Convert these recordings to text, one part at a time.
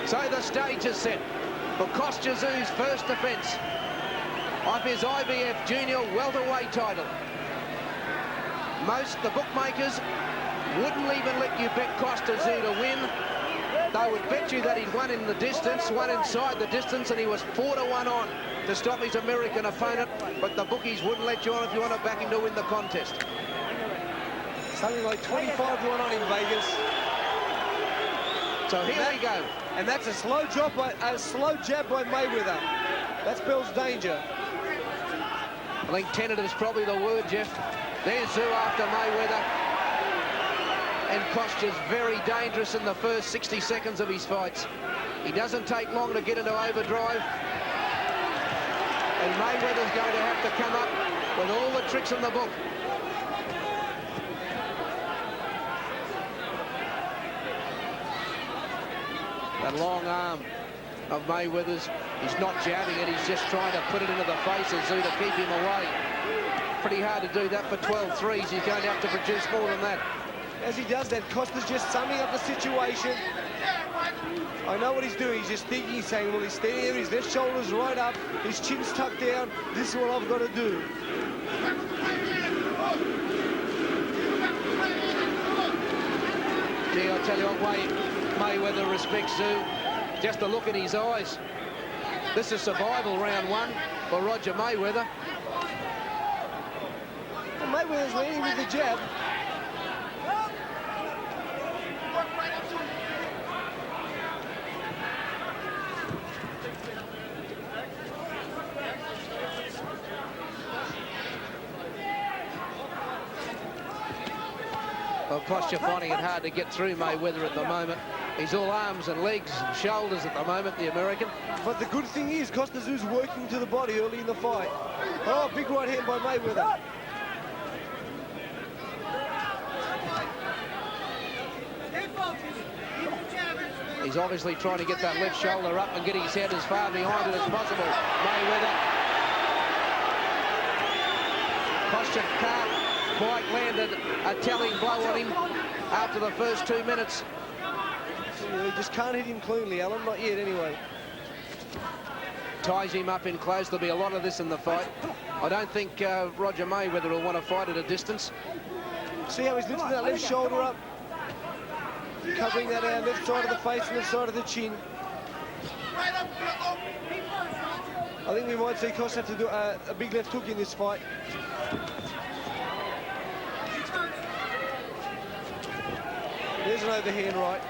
So the stage is set for Kostya Tszyu's first defence of his IBF junior welterweight title. The bookmakers wouldn't even let you bet Kostya Tszyu to win. They would bet you that he'd won in the distance, won inside the distance, and he was 4-1 on to stop his American opponent, but the bookies wouldn't let you on if you want to back him to win the contest. Something like 25-1 on in Vegas. So here we go. And that's a slow jab by Mayweather. That spells danger. I think tentative is probably the word, Jeff. There's Tszyu after Mayweather. And Kostya's very dangerous in the first 60 seconds of his fights. He doesn't take long to get into overdrive. And Mayweather's going to have to come up with all the tricks in the book. That long arm of Mayweather's, he's not jabbing it, he's just trying to put it into the face of Tszyu to keep him away. Pretty hard to do that for 12 threes. He's going to have to produce more than that. As he does that, Kostya's just summing up the situation. I know what he's doing. He's just thinking, he's saying, well, he's standing there, his left shoulder's right up, his chin's tucked down. This is what I've got to do. Gee, I'll tell you what way Mayweather respects Tszyu. Just a look at his eyes. This is survival round one for Roger Mayweather. Well, Mayweather's leading with the jab. Well, Kostya finding it hard to get through Mayweather at the moment. He's all arms and legs and shoulders at the moment, the American. But the good thing is, Kostya Tszyu's working to the body early in the fight. Oh, big right hand by Mayweather. He's obviously trying to get that left shoulder up and get his head as far behind it as possible. Mayweather. Kostya can't quite landed a telling blow on him after the first 2 minutes. Yeah, he just can't hit him cleanly, Alan. Not yet, anyway. Ties him up in close. There'll be a lot of this in the fight. I don't think Roger Mayweather will want to fight at a distance. See how he's lifting that left shoulder up, covering that left side of the face and left side of the chin. I think we might see Kostya have to do a big left hook in this fight. There's an overhand right.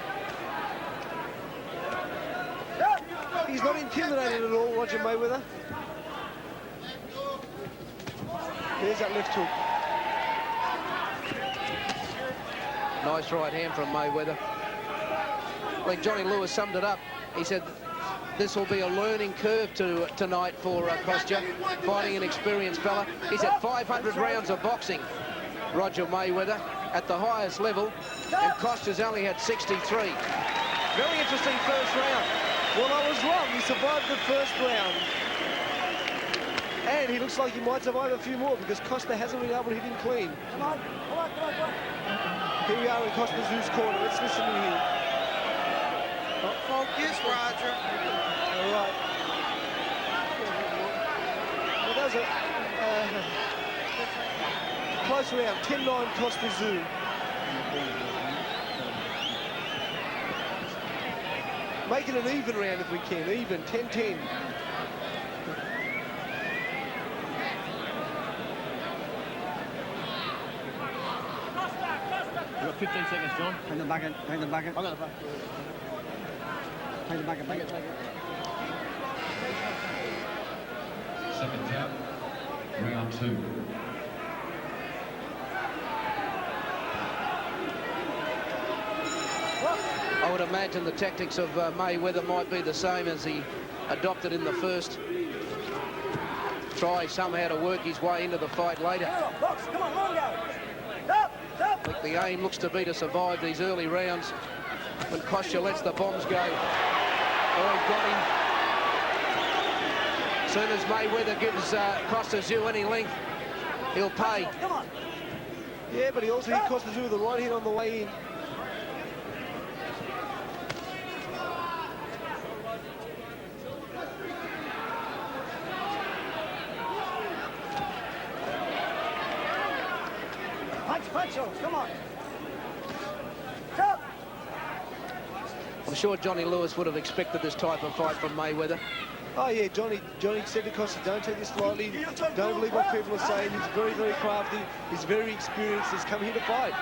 He's not intimidated at all, Roger Mayweather. There's that left hook. Nice right hand from Mayweather. Like Johnny Lewis summed it up. He said this will be a learning curve tonight for Kostya, fighting an experienced fella. He's had 500 rounds of boxing, Roger Mayweather, at the highest level, and Kostya's only had 63. Very interesting first round. Well, I was wrong. He survived the first round. And he looks like he might survive a few more because Kostya hasn't been able to hit him clean. Come on. Here we are in Kostya Tszyu's corner. Let's listen to him. Focus, Roger. All right. Well, that was a close round. 10-9 Kostya Tszyu. Make it an even round if we can. Even, 10-10. You've got 15 seconds, John. Take the bucket, take the bucket. I got the bucket. Take the bucket, take it. Second tap, round 2. I would imagine the tactics of Mayweather might be the same as he adopted in the first. Try somehow to work his way into the fight later. I think the aim looks to be to survive these early rounds when Kostya lets the bombs go. Oh, he got him. As soon as Mayweather gives Kostya Tszyu any length, he'll pay. Yeah, but he also hit Kostya Tszyu with the right hand on the way in. Punch, come on. I'm sure Johnny Lewis would have expected this type of fight from Mayweather. Oh yeah, Johnny said to Kostya, don't take this lightly, don't believe what people are saying. He's very, very crafty, he's very experienced, he's come here to fight.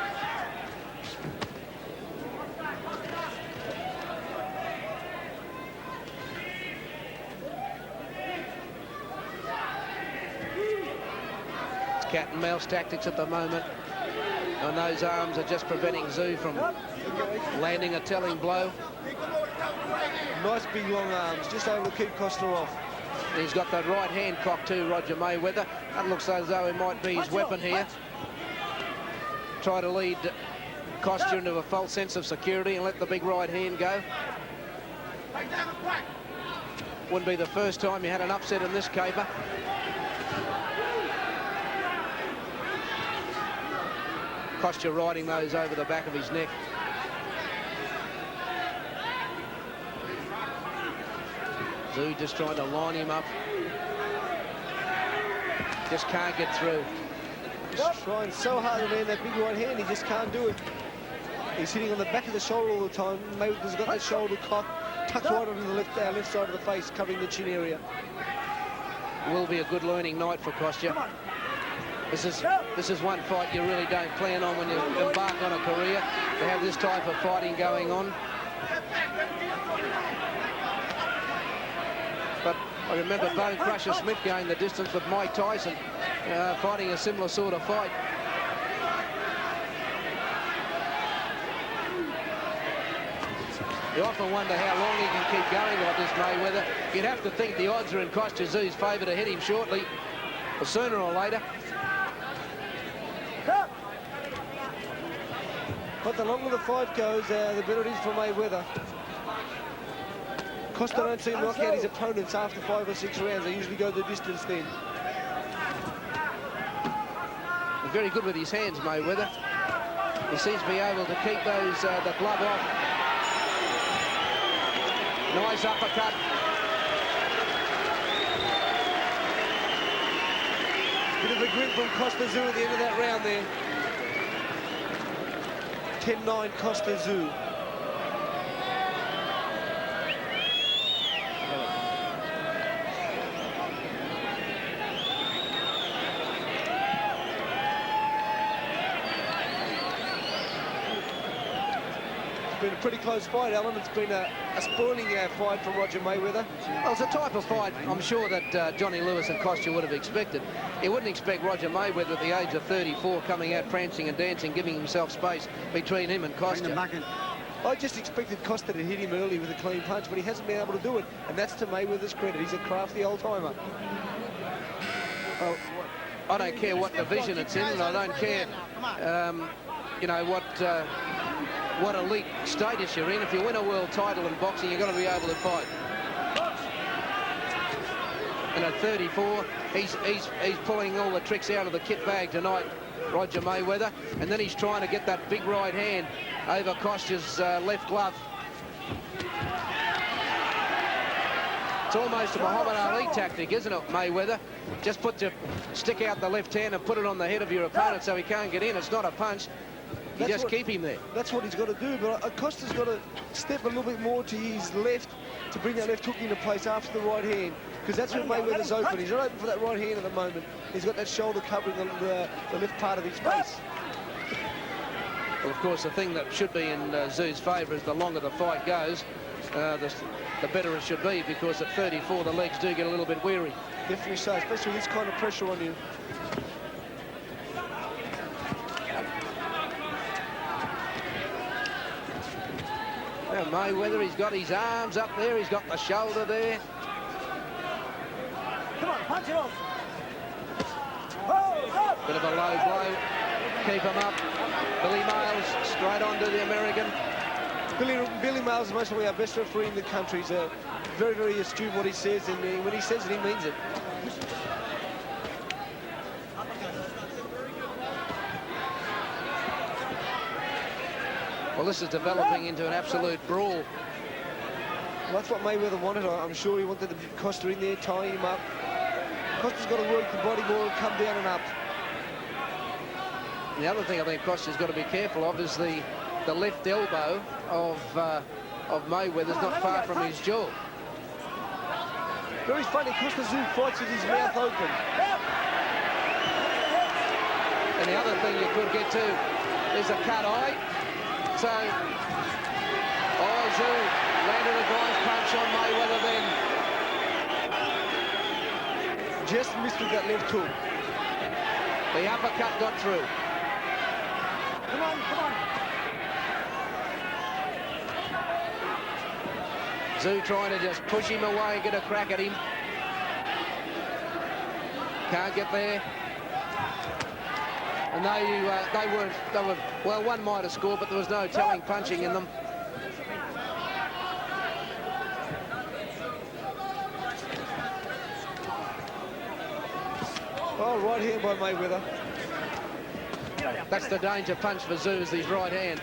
It's cat and mouse tactics at the moment. And those arms are just preventing Tszyu from landing a telling blow. Nice big long arms, just able to keep Kostya off. He's got that right hand cocked too, Roger Mayweather. That looks as though it might be his weapon here. Try to lead Kostya into a false sense of security and let the big right hand go. Wouldn't be the first time you had an upset in this caper. Kostya riding those over the back of his neck. Tszyu just trying to line him up. Just can't get through. He's trying so hard to land that big right hand, he just can't do it. He's hitting on the back of the shoulder all the time. Mayweather's got that shoulder cocked, tucked right onto the left side of the face, covering the chin area. Will be a good learning night for Kostya. This is one fight you really don't plan on when you embark on a career, to have this type of fighting going on. But I remember Bone Crusher Smith going the distance with Mike Tyson, fighting a similar sort of fight. You often wonder how long he can keep going like this, Mayweather. You'd have to think the odds are in Kostya Tszyu's favour to hit him shortly, or sooner or later. But the longer the fight goes, the better it is for Mayweather. Kostya don't seem to knock out his opponents after 5 or 6 rounds. They usually go the distance then. He's very good with his hands, Mayweather. He seems to be able to keep those the glove off. Nice uppercut. Bit of a grip from Kostya Tszyu at the end of that round there. 10-9 Kostya Tszyu. It's been a pretty close fight, Alan. It's been a spoiling fight from Roger Mayweather. Well, it's a type of fight I'm sure that Johnny Lewis and Kostya would have expected. He wouldn't expect Roger Mayweather at the age of 34 coming out prancing and dancing, giving himself space between him and Kostya. I just expected Kostya to hit him early with a clean punch, but he hasn't been able to do it, and that's to Mayweather's credit. He's a crafty old-timer. Well, I don't care what division it's in, and I don't care, you know, what elite status you're in. If you win a world title in boxing, you've got to be able to fight. And at 34, he's pulling all the tricks out of the kit bag tonight, Roger Mayweather, and then he's trying to get that big right hand over Kostya's left glove. It's almost a Muhammad Ali tactic, isn't it, Mayweather? Just stick out the left hand and put it on the head of your opponent so he can't get in. It's not a punch. You just keep him there. That's what he's got to do, but Kostya's got to step a little bit more to his left to bring that left hook into place after the right hand, because that's when Mayweather's open. He's not open for that right hand at the moment. He's got that shoulder covering the left part of his face. Well, of course, the thing that should be in Tszyu's favour is the longer the fight goes, the better it should be, because at 34, the legs do get a little bit weary. Definitely so, especially with this kind of pressure on you. Well, Mayweather, he's got his arms up there, he's got the shoulder there. Come on, punch it off. Bit of a low blow. Keep him up. Billy Miles straight on to the American. Billy Miles is most probably our best referee in the country. He's very, very astute what he says, and when he says it, he means it. Well, this is developing into an absolute brawl. Well, that's what Mayweather wanted. I'm sure he wanted Costa in there, tying him up. Costa's got to work the body more and come down and up. And the other thing I think Kostya's got to be careful of is the left elbow of Mayweather's not far from his jaw. Very funny, Kostya Tszyu fights with his mouth open. And the other thing you could get to is a cut eye. So, Tszyu landed a drive punch on Mayweather then. Just missed with that left hook. The uppercut got through. Come on, come on. Tszyu trying to just push him away and get a crack at him. Can't get there. And they were, well, one might have scored, but there was no telling punching in them. Oh, right hand by Mayweather. That's the danger punch for Tszyu, is his right hand.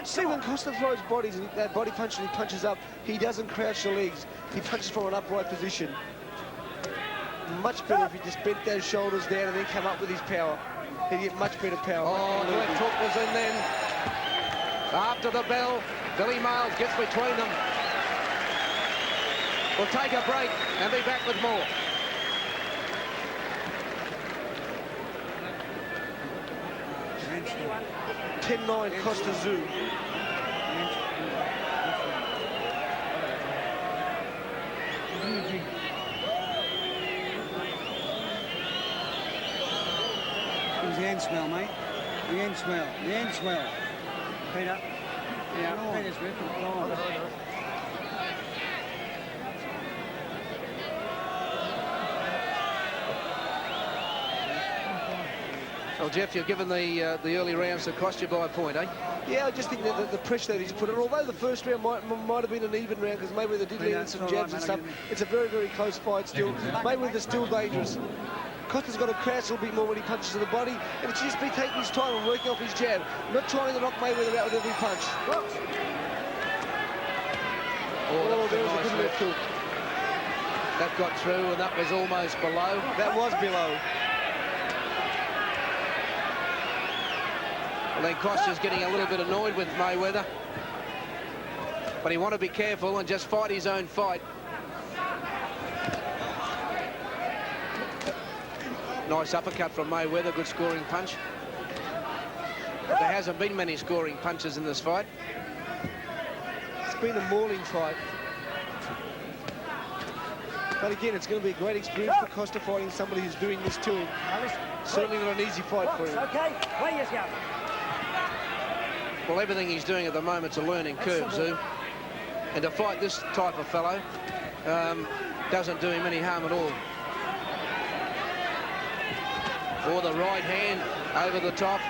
See, when Costa throws bodies and that body punch and he punches up, he doesn't crouch the legs. He punches from an upright position. Much better if he just bent those shoulders down and then come up with his power. He'd get much better power. Oh, the left hook was in then. After the bell, Billy Miles gets between them. We'll take a break and be back with more. Anyone? 10-9 Kostya Tszyu. It was the end smell, mate. The end smell. The end smell. Peter. Yeah, Peter's with him. Go on. Well, Jeff, you've given the early rounds to Kostya by a point, eh? Yeah, I just think that the pressure that he's put on, although the first round might have been an even round because Mayweather did lead in some jabs and stuff, it's a very, very close fight still. Mayweather's still dangerous. Kostya's got to crouch a little bit more when he punches to the body, and it's just be taking his time and working off his jab, not trying to knock Mayweather out with every punch. Oh, There was a good left hook. That got through, and that was almost below. That was below. Well, then Kostya's getting a little bit annoyed with Mayweather. But he want to be careful and just fight his own fight. Nice uppercut from Mayweather, good scoring punch. But there hasn't been many scoring punches in this fight. It's been a mauling fight. But again, it's going to be a great experience for Kostya fighting somebody who's doing this to him. Certainly not an easy fight for him. Okay, where you go? Well, everything he's doing at the moment's a learning curve, Tszyu. And to fight this type of fellow doesn't do him any harm at all. Or the right hand over the top.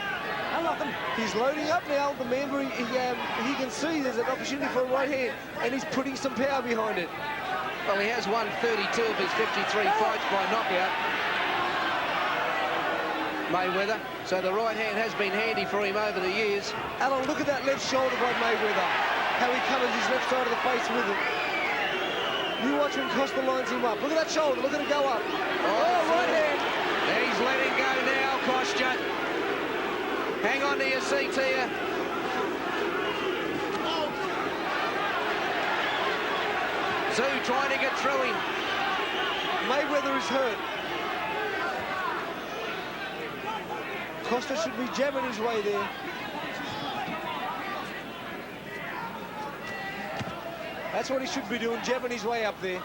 He's loading up now. The member, he can see there's an opportunity for a right hand, and he's putting some power behind it. Well, he has won 32 of his 53 fights by knockout, Mayweather. So the right hand has been handy for him over the years. Alan, look at that left shoulder by Mayweather. How he covers his left side of the face with it. You watch when Kostya lines him up. Look at that shoulder. Look at it go up. Oh, right hand. He's letting go now, Kostya. Hang on to your seats here. Tszyu trying to get through him. Mayweather is hurt. Kostya should be jamming his way there. That's what he should be doing, jamming his way up there.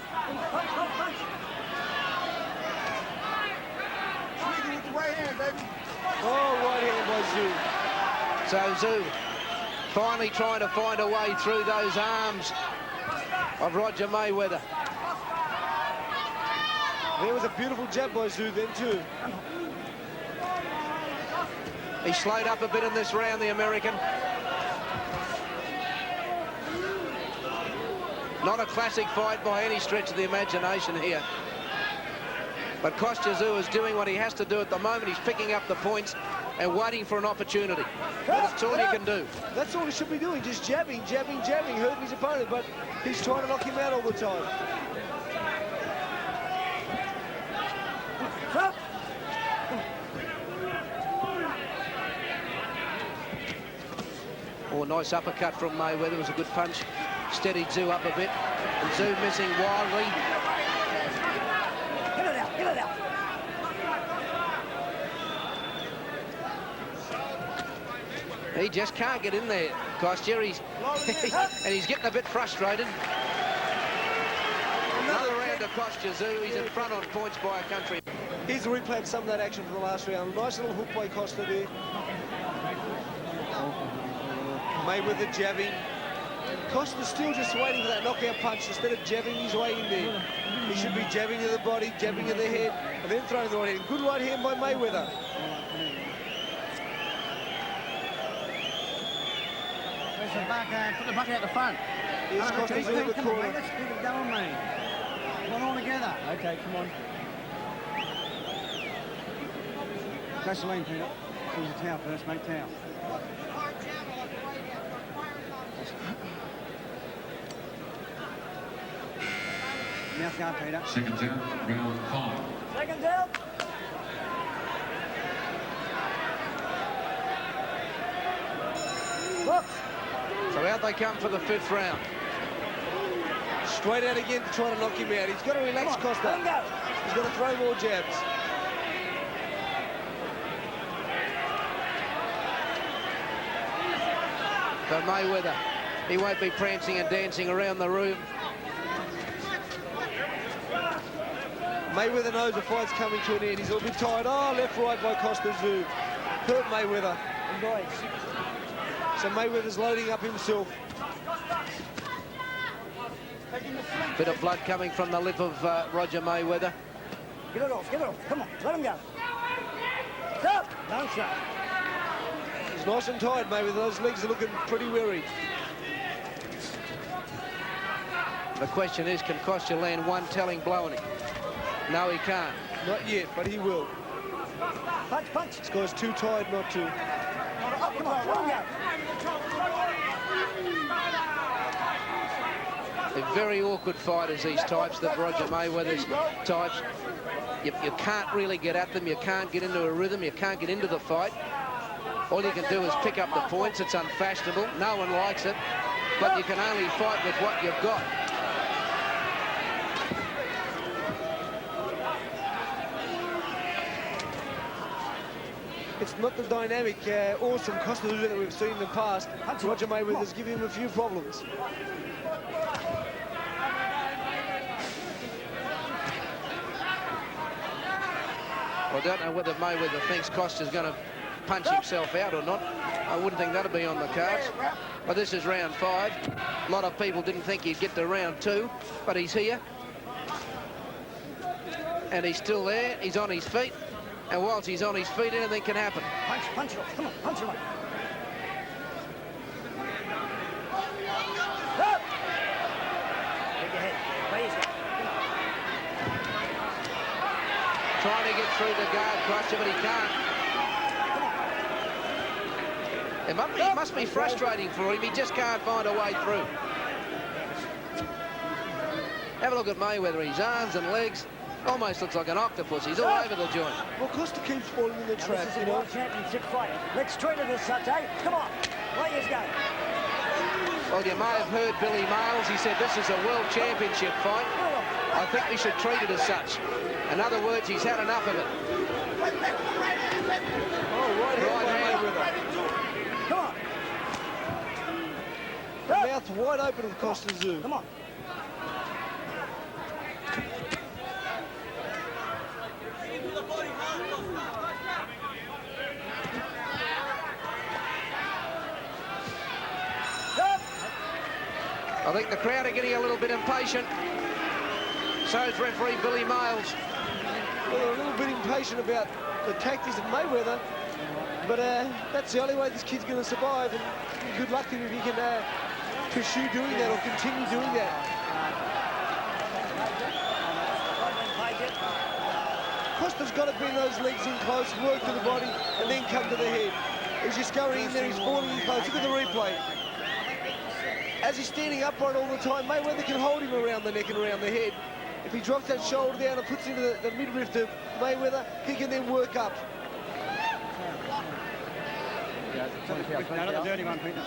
Oh, right hand by Tszyu. So Tszyu finally trying to find a way through those arms of Roger Mayweather. There was a beautiful jab by Tszyu then too. He slowed up a bit in this round, the American. Not a classic fight by any stretch of the imagination here. But Kostya Tszyu is doing what he has to do at the moment. He's picking up the points and waiting for an opportunity. That's all he can do. That's all he should be doing, just jabbing, jabbing, jabbing, hurting his opponent, but he's trying to knock him out all the time. Oh, nice uppercut from Mayweather. It was a good punch. Steadied Tszyu up a bit. And Tszyu missing wildly. Get it out, get it out. He just can't get in there, Kostya. And he's getting a bit frustrated. Another round of Kostya Tszyu. He's in front on points by a country. Here's a replay of some of that action from the last round. Nice little hook by Kostya there. Mayweather jabbing. Kostya's still just waiting for that knockout punch instead of jabbing his way in there. He should be jabbing to the body, jabbing to the head, and then throwing the right hand. Good right hand by Mayweather. Put the bucket at the front. Here's Kostya's in the Come on, corner. mate. Let's keep it going, mate. Come on, all together. Okay, come on. Gasoline, Peter. Use a towel first, mate. Towel. Mouth guard, Peter. Second down, round 5. Second down. Look. So out they come for the 5th round. Straight out again to try to knock him out. He's got to relax, Kostya. He's got to throw more jabs. But Mayweather, he won't be prancing and dancing around the room. Mayweather knows the fight's coming to an end. He's a little bit tired. Oh, left, right by Kostya Tszyu. Hurt Mayweather. So Mayweather's loading up himself. Bit of blood coming from the lip of Roger Mayweather. Get it off, get it off. Come on, let him go. Stop. Don't stop. He's nice and tired, Mayweather. Those legs are looking pretty weary. The question is, can Kostya land one telling blow on him? No, he can't. Not yet, but he will. Punch, punch. This guy's too tired not to. Oh, come on, let him go. They're very awkward fighters, these types, that Roger Mayweather's types. You can't really get at them. You can't get into a rhythm. You can't get into the fight. All you can do is pick up the points. It's unfashionable. No one likes it. But you can only fight with what you've got. It's not the dynamic, awesome Kostya Tszyu that we've seen in the past. Roger Mayweather's giving him a few problems. I don't know whether Mayweather thinks Kostya's going to punch himself out or not. I wouldn't think that'll be on the cards. But this is round 5. A lot of people didn't think he'd get to round 2, but he's here. And he's still there. He's on his feet. And whilst he's on his feet, anything can happen. Punch, punch it off. Come on, punch it off. Stop. Take your head. Raise it. Trying to get through the guard, Kostya, but he can't. It must be frustrating for him. He just can't find a way through. Have a look at Mayweather. His arms and legs almost looks like an octopus. He's all over the joint. Well, Kostya keeps falling in the trap, This is you a know. world championship fight. Let's treat it as such, eh? Come on. Let us go. Well, you may have heard Billy Miles. He said this is a world championship fight. I think we should treat it as such. In other words, he's had enough of it. Oh, right hand. Come on. The mouth wide open with Kostya Tszyu. Come on. I think the crowd are getting a little bit impatient. So's referee Billy Miles. Well, they're a little bit impatient about the tactics of Mayweather, but that's the only way this kid's going to survive, and good luck to him if he can pursue doing that or continue doing that. Costa's got to bring those legs in close, work to the body, and then come to the head. He's just going in there, he's falling in close. Look at the replay. As he's standing upright all the time, Mayweather can hold him around the neck and around the head. If he drops that shoulder down and puts into the midriff to Mayweather, he can then work up. Another dirty one, Peter.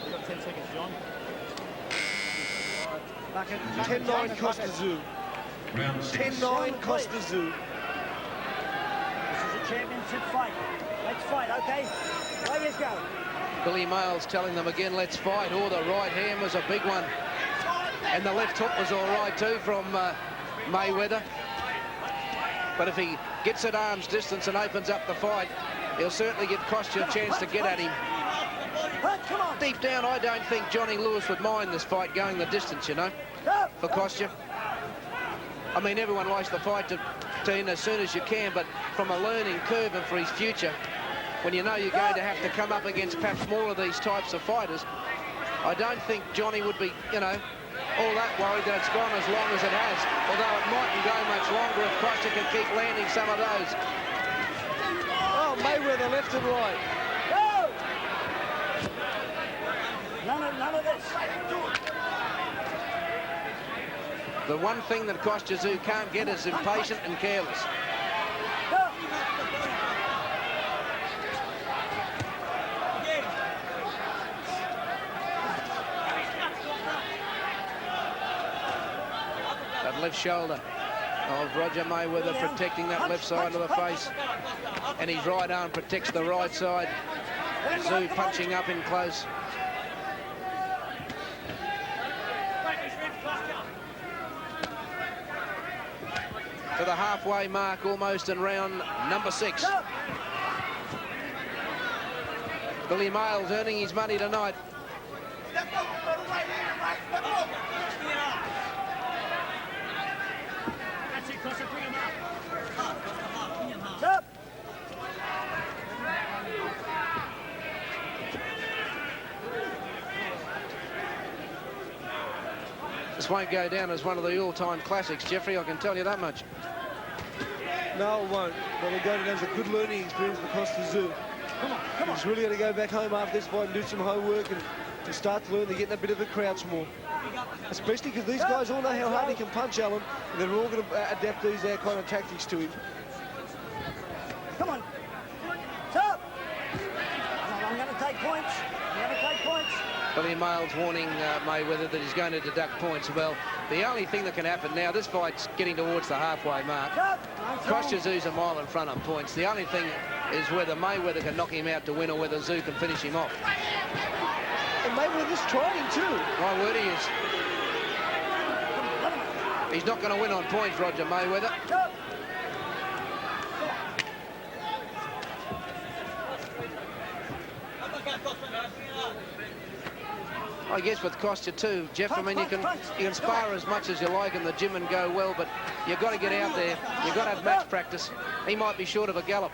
You've got 10 seconds, John. 10-9 Kostya Tszyu. Round 6. 10-9 Kostya Tszyu. This is a championship fight. Let's fight, okay? Away you go. Billy Mayles telling them again, let's fight. Oh, the right hand was a big one. And the left hook was all right too from Mayweather. But if he gets at arm's distance and opens up the fight, he'll certainly give Kostya a chance to get at him. Come on. Deep down, I don't think Johnny Lewis would mind this fight going the distance, you know, for Kostya. I mean, everyone likes the fight to end as soon as you can, but from a learning curve and for his future, when you know you're going to have to come up against perhaps more of these types of fighters, I don't think Johnny would be, you know, all that worried that it's gone as long as it has, although it mightn't go much longer if Kostya can keep landing some of those. Oh, Mayweather left and right. Go! None of this. The one thing that Kostya Tszyu can't get is impatient and careless. Go! That left shoulder of Roger Mayweather protecting that left side of the face. And his right arm protects the right side. Tszyu punching up in close. To the halfway mark, almost in round number 6. Billy Mayles earning his money tonight. Stop! This won't go down as one of the all-time classics, Jeffrey, I can tell you that much. No, it won't. But it'll go down as a good learning experience for Kostya Tszyu. He's really going to go back home after this fight and do some homework and start to learn to get in a bit of a crouch more. Especially because these guys all know how hard he can punch Alan, and they're all going to adapt these kind of tactics to him. Come on. Stop! I'm going to take points. I'm going to take points. Billy Mayles warning Mayweather that he's going to deduct points. Well, the only thing that can happen now, this fight's getting towards the halfway mark. Kostya Tszyu's a mile in front on points. The only thing is whether Mayweather can knock him out to win or whether Tszyu can finish him off. And Mayweather's trying too. My word, he is. He's not going to win on points, Roger Mayweather. I guess with Kostya too, Jeff, I mean, you can spar as much as you like in the gym and go well, but you've got to get out there. You've got to have match practice. He might be short of a gallop.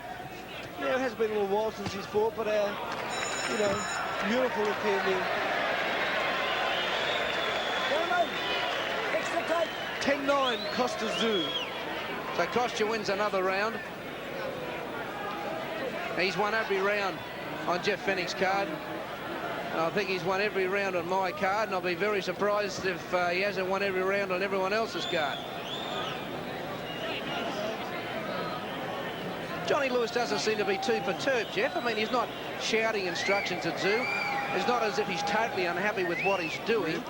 Yeah, it has been a little while since he's fought, but, you know, beautiful appeal. 10-9, Kostya Tszyu. So Kostya wins another round. He's won every round on Jeff Fennick's card. I think he's won every round on my card, and I'll be very surprised if he hasn't won every round on everyone else's card. Johnny Lewis doesn't seem to be too perturbed, Jeff. I mean, he's not shouting instructions at Tszyu. It's not as if he's totally unhappy with what he's doing.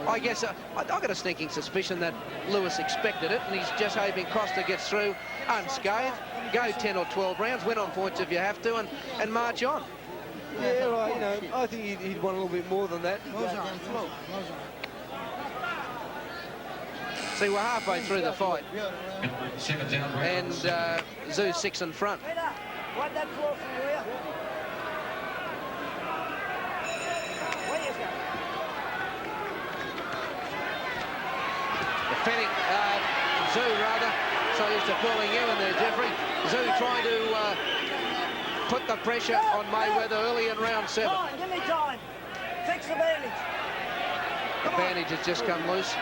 I guess I got a sneaking suspicion that Lewis expected it, and he's just hoping Kostya gets through unscathed, go 10 or 12 rounds, win on points if you have to, and march on. Yeah, right, you know, I think he'd won a little bit more than that. See, we're halfway through the fight. 7 down And rounds. Tszyu 6 in front. Peter, wipe that floor from you here. Where you go? Fennick, Tszyu rather, so used to calling you in there, Jeffrey. Tszyu trying to put the pressure on Mayweather early in round 7. Come on, give me time. Fix the bandage. The bandage has just come loose.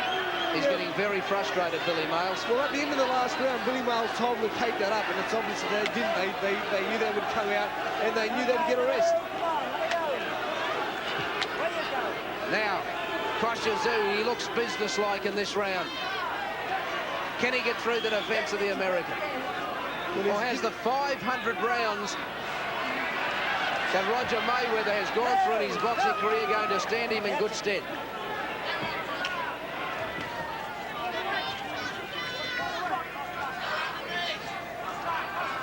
He's getting very frustrated, Billy Miles. Well, at the end of the last round, Billy Miles told him to take that up, and it's obvious that they didn't. They knew they would come out, and they knew they'd get a rest. Now, Kostya Tszyu, he looks businesslike in this round. Can he get through the defence of the American? Or has the 500 rounds that Roger Mayweather has gone through in his boxing career going to stand him in good stead?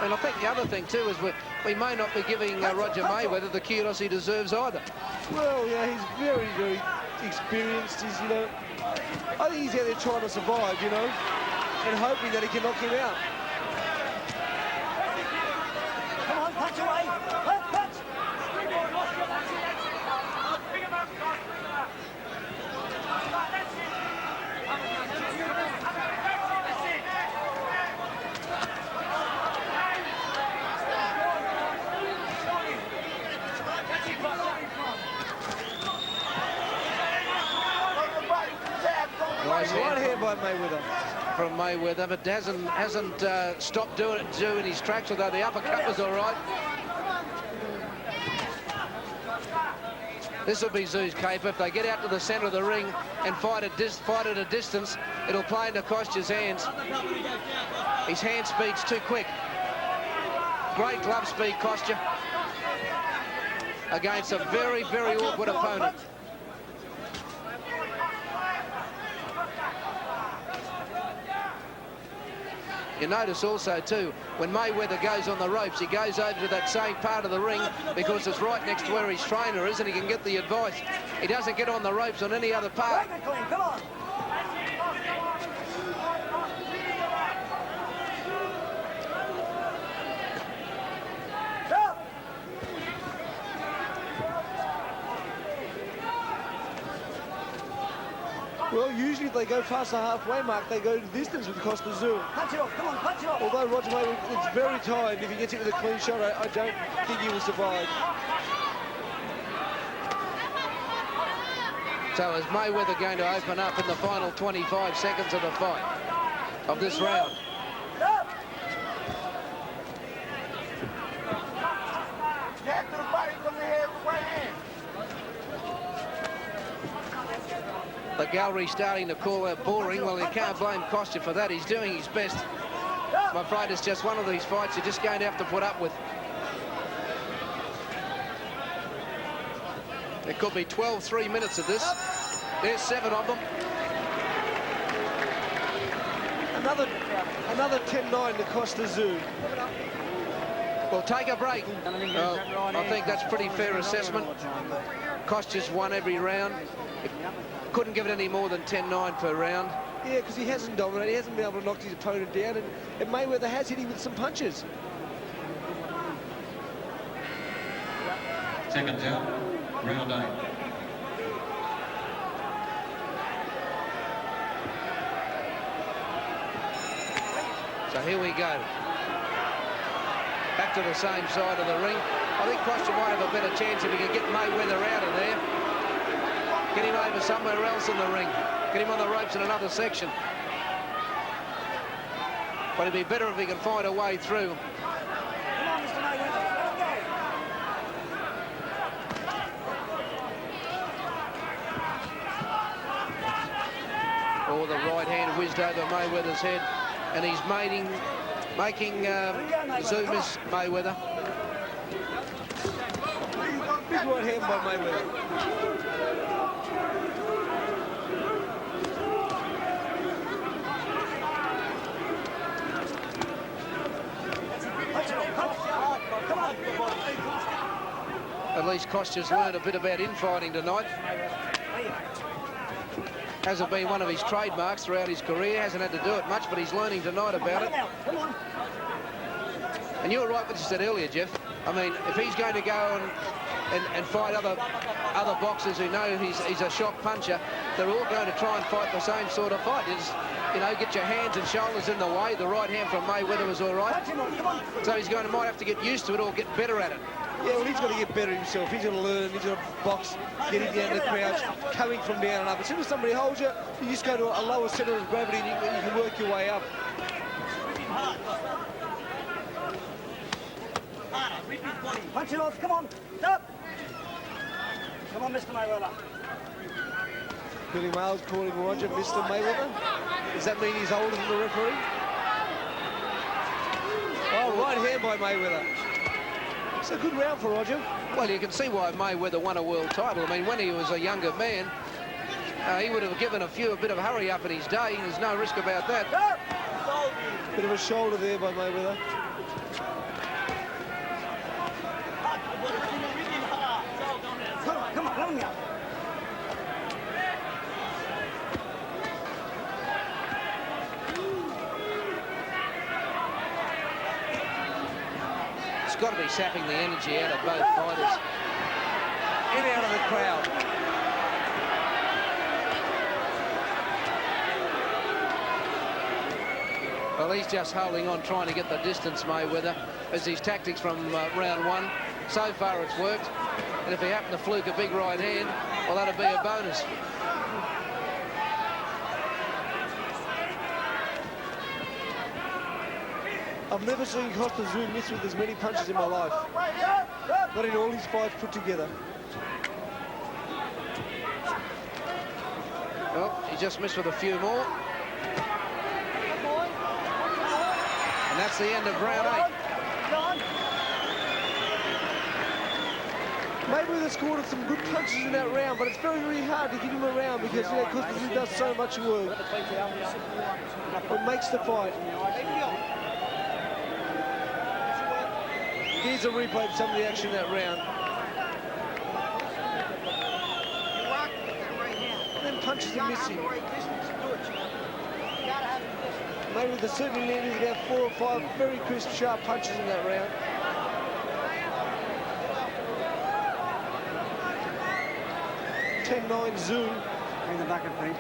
And I think the other thing too is we may not be giving Roger Mayweather the kudos he deserves either. Well, yeah, he's very, very experienced. He's, you know, I think he's out there trying to survive, you know, and hoping that he can knock him out. Come on, punch away. Punch, punch. Nice Right hand hand by Mayweather. from Mayweather, but hasn't stopped doing his tracks, although the uppercut was all right. This will be Tszyu's caper. If they get out to the centre of the ring and fight at a distance, it'll play into Kostya's hands. His hand speed's too quick. Great glove speed, Kostya, against a very, very awkward opponent. You notice also, too, when Mayweather goes on the ropes, he goes over to that same part of the ring because it's right next to where his trainer is and he can get the advice. He doesn't get on the ropes on any other part. Come on. Well, usually if they go past the halfway mark, they go to distance with Kostya Tszyu. Punch it off. Come on, punch it off. Although Roger Mayweather looks very tired, if he gets it with a clean shot, I don't think he will survive. So is Mayweather going to open up in the final 25 seconds of the fight, of this round? The gallery starting to call out boring. Well, you can't blame Kostya for that. He's doing his best. I'm afraid it's just one of these fights you're just going to have to put up with. There could be 12 3-minutes of this. There's 7 of them. Another 10-9 to Kostya Tszyu. We'll take a break. I think that's pretty fair assessment. Kostya's won every round. Couldn't give it any more than 10-9 per round. Yeah, because he hasn't dominated. He hasn't been able to knock his opponent down. And Mayweather has hit him with some punches. Seconds out, round 8. So here we go. Back to the same side of the ring. I think Kostya might have a better chance if he can get Mayweather out of there. Get him over somewhere else in the ring. Get him on the ropes in another section. But it'd be better if he can find a way through. Come on, Mr. Mayweather. Let him go. Oh, the right hand whizzed over Mayweather's head. And he's making Tszyu miss Mayweather. Big right hand by Mayweather. At least Kostya's learned a bit about infighting tonight. Hasn't been one of his trademarks throughout his career. Hasn't had to do it much, but he's learning tonight about it. Come on. And you're right what you said earlier, Jeff. I mean, if he's going to go and and fight other boxers who know he's a shock puncher. They're all going to try and fight the same sort of fight. Is, you know, get your hands and shoulders in the way. The right hand from Mayweather was all right. So he's might have to get used to it or get better at it. Yeah, well, he's got to get better himself. He's got to learn. He's got to box, getting down the crouch, coming from down and up. As soon as somebody holds you, you just go to a lower centre of gravity and you can work your way up. Punch it off, come on, stop! Come on, Mr. Mayweather. Billy Mail's calling Roger Mr. Mayweather. Does that mean he's older than the referee? Oh, right hand by Mayweather. It's a good round for Roger. Well, you can see why Mayweather won a world title. I mean, when he was a younger man, he would have given a bit of hurry up in his day. There's no risk about that. Bit of a shoulder there by Mayweather. Come on, let him go. It's got to be sapping the energy out of both fighters. In out of the crowd. Well, he's just holding on, trying to get the distance, Mayweather, as his tactics from round one. So far, it's worked. And if he happened to fluke a big right hand, well, that'd be a bonus. I've never seen Kostya Tszyu miss with as many punches in my life. Not in all his fights put together. Well, he just missed with a few more. And that's the end of round 8. Mayweather scored some good punches in that round, but it's very, very hard to give him a round because, you know, Kostya Tszyu does so much work. It makes the fight. Here's a replay of some of the action in that round. And then punches are missing. Mayweather certainly landed about 4 or 5 very crisp, sharp punches in that round. (10-9) Tszyu. In the bucket, Pete.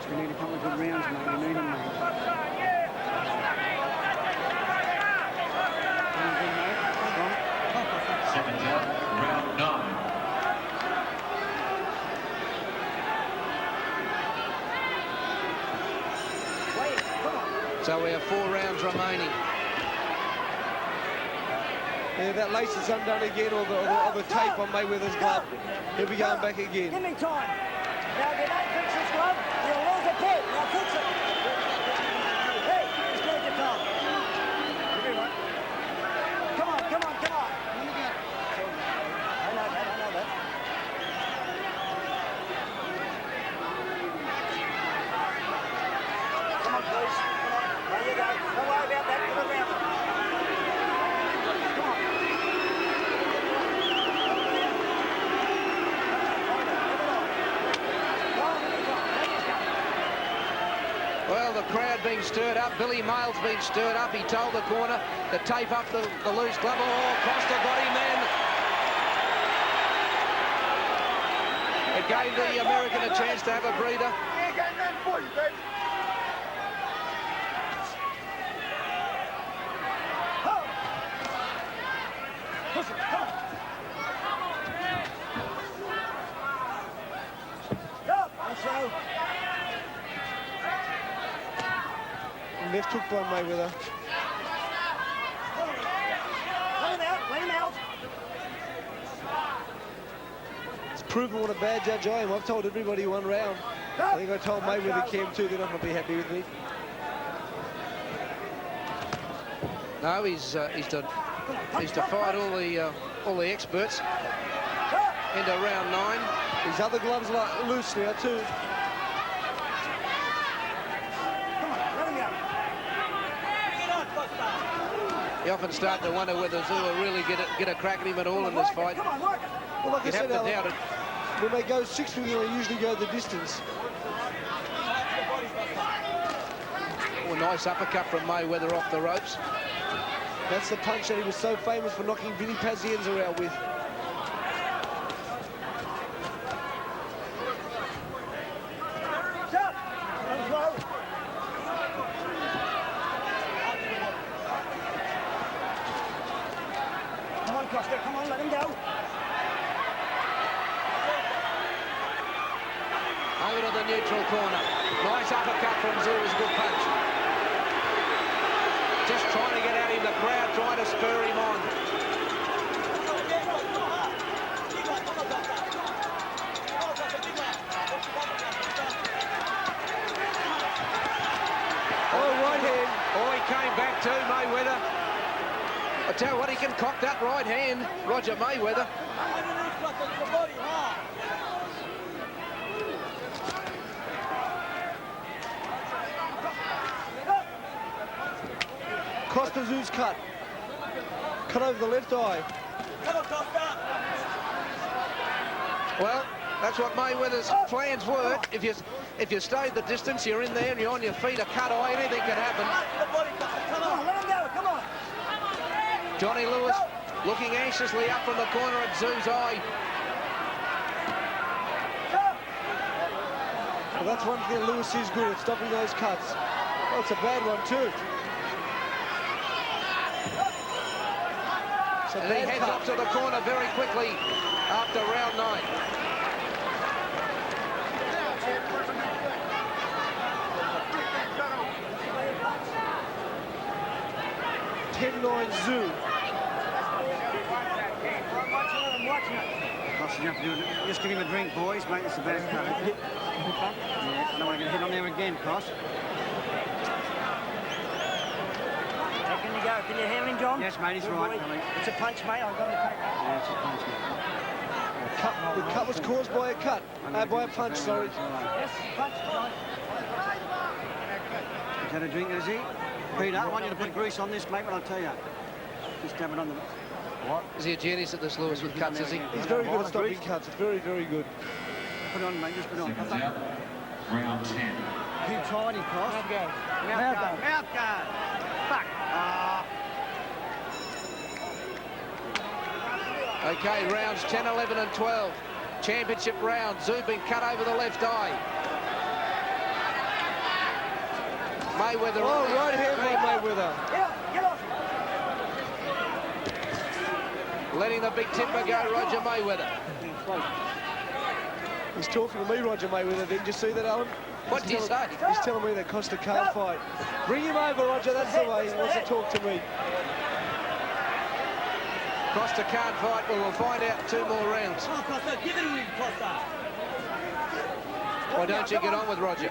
We need a couple of good rounds, mate. We need them, mate. Seconds out, round 9. So we have 4 rounds remaining. Yeah, that lace is undone again, or the tape on Mayweather's glove. He'll be going back again. Give me time. Now, if you don't fix this glove, you'll lose a point. Now, fix it. Hey, just take your time. Give me one. Come on, come on, come on. I know that. Come on, please. Come on. There you go. Don't worry about that. Give it round. Come on. Well, the crowd being stirred up. Billy Mail's been stirred up. He told the corner to tape up the loose glove. Oh, Kostya got him in. It gave the American a chance to have a breather. Left hook by Mayweather. Let him out. It's proven what a bad judge I am. I've told everybody 1 round. I think I told Mayweather Cam too. They're not going to be happy with me. No, he's to fight all the experts into round 9. His other gloves are loose now too. You often start to wonder whether Tszyu will really get a crack at him at all in this fight. Come on, work it. Well, like I You'd have said, to doubt it. when they go 6 with you, they usually go the distance. Oh, nice uppercut from Mayweather off the ropes. That's the punch that he was so famous for knocking Vinny Pazienza out with. Come on, Kostya, come on, let him go. Over to the neutral corner. Nice uppercut from Tszyu, was a good punch. Just trying to get at him, the crowd trying to spur him on. Oh, right hand. Oh, he came back too, Mayweather. I tell you what, he can cock that right hand, Roger Mayweather. Kostya Tszyu's cut. Cut over the left eye. Well, that's what Mayweather's plans were. If you stayed the distance, you're in there and you're on your feet, a cut eye, anything can happen. Come on, let him go, come on. Johnny Lewis looking anxiously up from the corner at Tszyu's eye. Well, that's one thing Lewis is good at, stopping those cuts. Oh, it's a bad one too. And he heads up to the corner very quickly after round 9. Tszyu. I'm watching it. Kostya, you have to do it. Just give him a drink, boys, mate. It's the best cut. Yeah, I don't want to get hit on there again, Kost. How can you go? Can you handle him, John? Yes, mate, he's right, Billy. It's a punch, mate. I've got to take that. Yeah, it's a punch, mate. The cut was caused by a cut. By a punch, sorry. Yes, punch, John. He's had a drink, has he? Peter, I want you to put grease on this, mate, but I'll tell you. Just dab it on the... What? Is he a genius at this, Lewis, with cuts, is he? He's very good at stopping cuts. Very, very good. Put it on, mate, just put it on. Seconds out. Round 10. Keep trying, Kost. Mouth guard. Mouth guard. Mouth guard. Fuck. Okay, rounds 10, 11 and 12. Championship round. Tszyu been cut over the left eye. Mayweather. Oh, right hand by Mayweather. Get off. Letting the big tipper go, Roger Mayweather. He's talking to me, Roger Mayweather. Didn't you see that, Alan? What did he say? He's telling me that Kostya can't fight. Bring him over, Roger. That's the way he wants to talk to me. Kostya can't fight. Well, we'll find out 2 more rounds. Come on, Kostya. Give it to him, Kostya. Why don't you get on with Roger?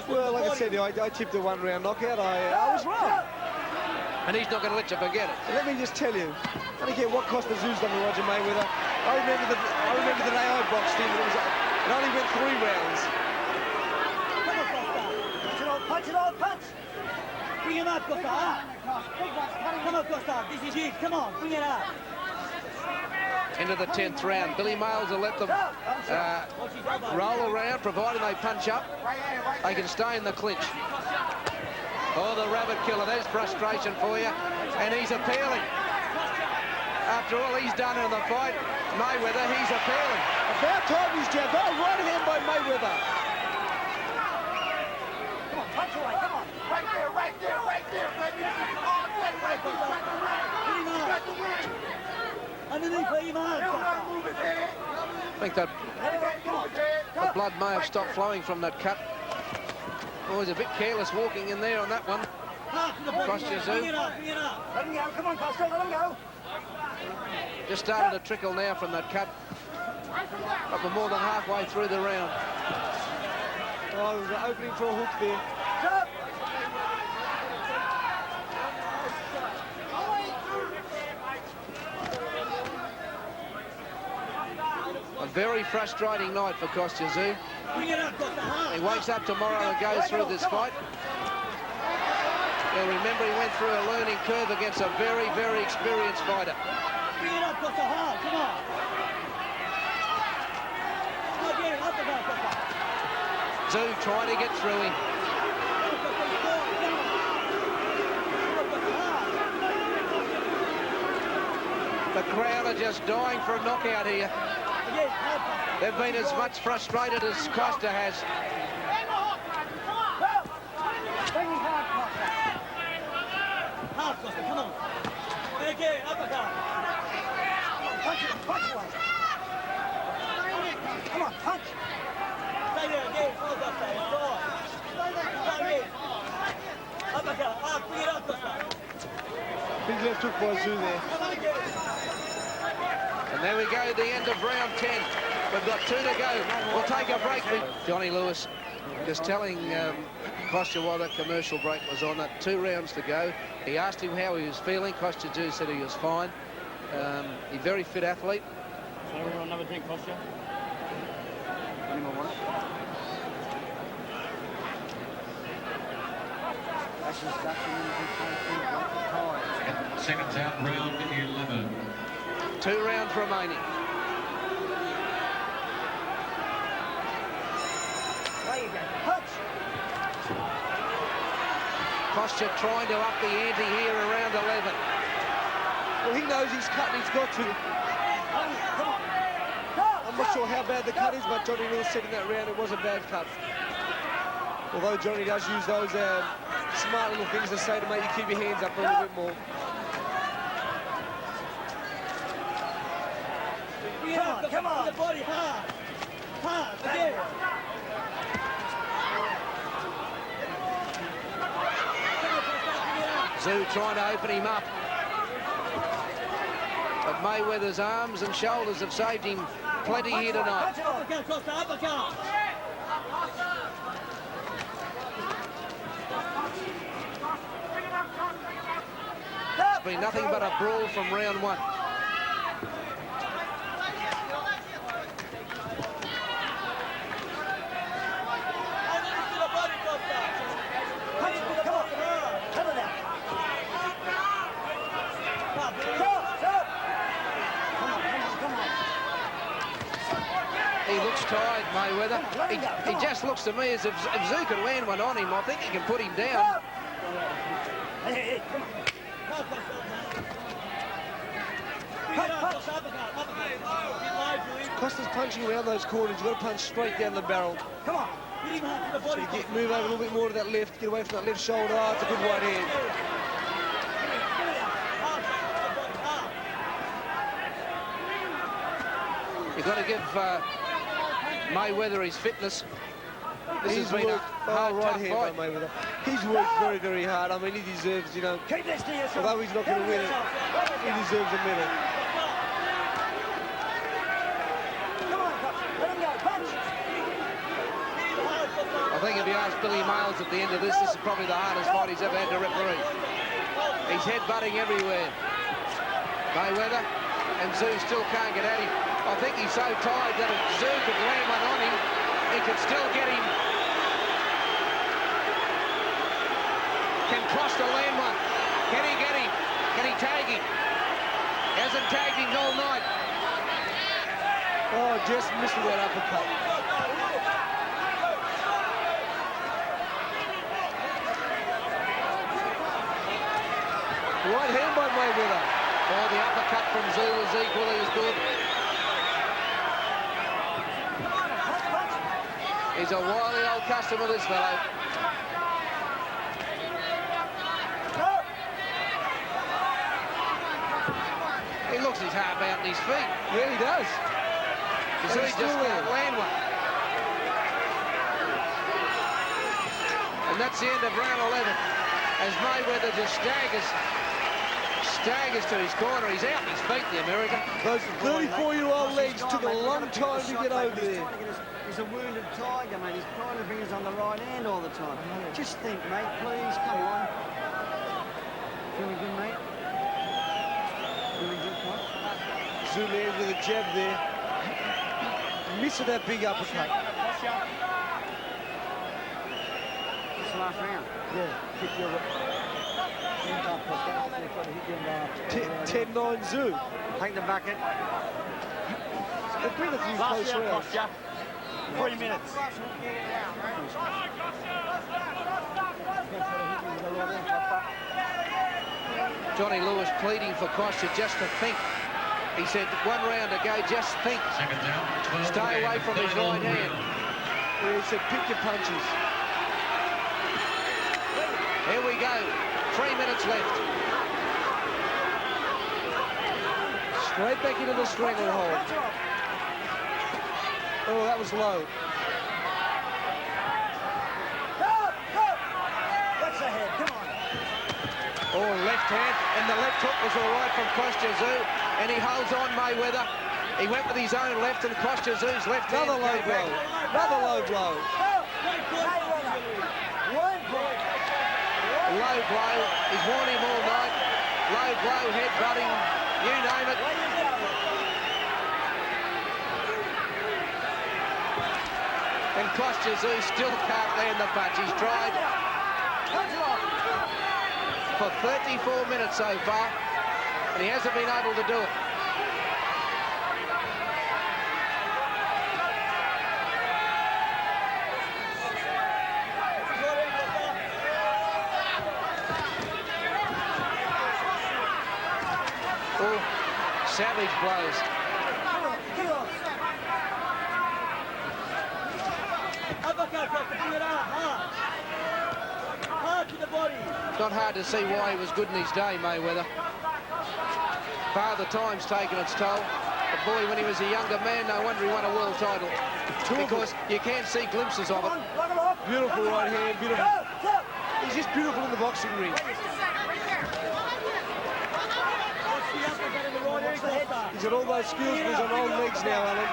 Well, like I said, I tipped a 1-round knockout. I was wrong. And he's not going to let you forget it. Let me just tell you, I don't care what Kostya Tszyu's done to Roger Mayweather. I remember the day I boxed him. It only went 3 rounds. Come on, Kostya. Punch it all, punch it all, punch. Bring him up, Kostya. Come on, Kostya. This is it. Come on, bring it up. Into the 10th round. Billy Miles will let them roll around, provided they punch up. They can stay in the clinch. Oh, the rabbit killer. There's frustration for you. And he's appealing. After all he's done in the fight, Mayweather, he's appealing. About time he's jabbed. Oh, right hand by Mayweather. Come on, punch away, come on. Right there, baby. Underneath, let him out. I think that the blood may have stopped flowing from that cut. Oh, he's a bit careless walking in there on that one. Kostya Tszyu. Bring it up. Let him go. Come on, Kostya, let him go. Just started to trickle now from that cut. But we're more than halfway through the round. Oh, there's an opening for a hook there. A very frustrating night for Kostya Tszyu. He wakes up tomorrow and goes through this fight. Well, remember, he went through a learning curve against a very, very experienced fighter. Bring it up, Kostya, hard, come on. Tszyu trying to get through him. The crowd are just dying for a knockout here. They've been as much frustrated as Kostya has. Hard, Kostya, come on. Okay, uppercut. Punch it, punch one. Come on, punch. Stay there, again, hold up, stay there. Uppercut, bring it up, Kostya. Big left hook by Tszyu there. And there we go, the end of round 10. We've got 2 to go. We'll take a break. Johnny Lewis just telling Kostya while that commercial break was on that 2 rounds to go. He asked him how he was feeling. Kostya Tszyu said he was fine. He's a very fit athlete. So we want another drink, Kostya? Anyone want it? That's instruction in the Seconds out, round 11. 2 rounds remaining. There you go, punch. Kostya trying to up the ante here around 11. Well, he knows he's cut and he's got to. I'm not sure how bad the cut is, but Johnny Lewis said in that round it was a bad cut. Although Johnny does use those smart little things to say to make you keep your hands up a little bit more. Come on. The body hard. Hard, again. Tszyu trying to open him up. But Mayweather's arms and shoulders have saved him plenty here tonight. Uppercut, Kostya, uppercut. It's been nothing but a brawl from round 1. He looks tired, Mayweather. He just looks to me as if Tszyu could land one on him. I think he can put him down. Hey, Kostya's punching around those corners. You've got to punch straight down the barrel. come on. So you move over a little bit more to that left, get away from that left shoulder. Oh, it's a good right hand. You've got to give Mayweather his fitness. This has been a hard, right tough hand fight. by Mayweather. He's worked very, very hard. I mean, he deserves, you know, Keep this to yourself. although he's not going to win it, he deserves a medal. Come on, Kostya. Let him go. Punch. I think if you ask Billy Miles at the end of this is probably the hardest fight he's ever had to referee. He's headbutting everywhere. Mayweather and Tszyu still can't get at him. I think he's so tired that if Tszyu could land one on him, he could still get him. Can Kostya land one? Can he get him? Can he tag him? He hasn't tagged him all night. Oh, just missed that uppercut. Right hand by Mayweather. Oh, the uppercut from Tszyu is equally as good. He's a wily old customer, this fellow. He looks his heart out in his feet. Yeah, he does. So he just can't land one. And that's the end of round 11. As Mayweather just staggers to his corner. He's out in his feet, the American. Those 34-year-old legs took a long time to get over there. He's a wounded tiger, mate. He's trying to bring us on the right hand all the time. Just think, mate, please, come on. Feeling good, mate? Feeling good, mate? Tszyu lands with a jab there. Missing that big uppercut. It's the last round. Yeah, kick your 10-9 Tszyu. Take the bucket. There's been a few close rounds. 3 minutes. Johnny Lewis pleading for Kostya just to think He said, 1 round to go, just think. Second down, 12 Stay away from his right hand. Yeah, he said, pick your punches. Here we go. 3 minutes left. Straight back into the stranglehold. Oh, that was low. What's ahead? Come on. Oh, left hand, and the left hook was all right from Kostya Tszyu, and he holds on Mayweather. He went with his own left, and Kostya Tszyu's left hand Another low came blow. back. Another low blow. Low blow. He's worn him all night. Low blow, head-butting, you name it. And Kostya Tszyu still can't land the punch. He's tried for 34 minutes so far, and he hasn't been able to do it. Oh, savage blows. Not hard to see why he was good in his day, Mayweather. Father time's taken its toll. But boy, when he was a younger man, no wonder he won a world title. Because you can't see glimpses of it. Beautiful right hand, beautiful. He's just beautiful in the boxing ring. He's got all those skills, but he's on old legs now, Alan.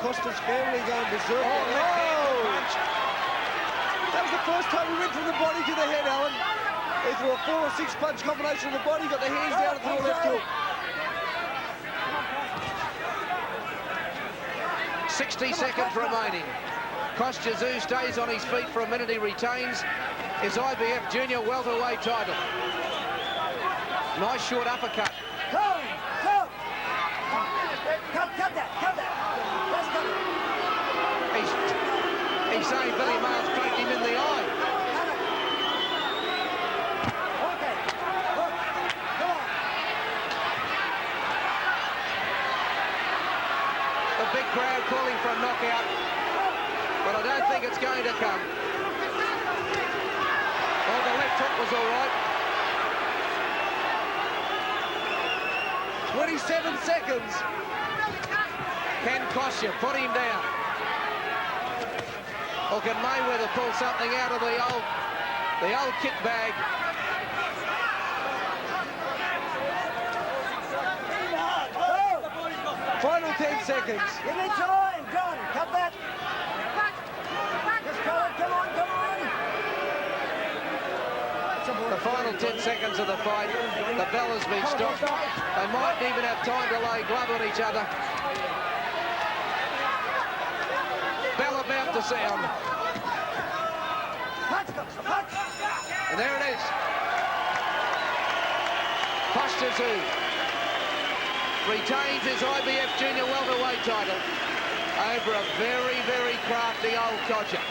Kostya's family going berserk. Oh! That was the first time he went from the body to the head, Alan. He threw a 4 or 6 punch combination of the body, got the hands down and threw a left hook. 60 seconds remaining. Kostya Tszyu stays on his feet for a minute. He retains his IBF junior welterweight title. Nice short uppercut. Cut that. Let's cut it. He's saying Billy Miles poked him in the eye. Okay. Look. Come on. The big crowd calling for a knockout, but I don't think it's going to come. Oh, the left hook was all right. 27 seconds. Can Kostya put him down? Or can Mayweather pull something out of the old kit bag? Final 10 seconds. Give me time. John, cut that. Just cut it. Come on. The final 10 seconds of the fight. The bell has been stopped. They mightn't even have time to lay glove on each other. Bell about to sound. And there it is. Kostya Tszyu retains his IBF junior welterweight title over a very, very crafty old codger.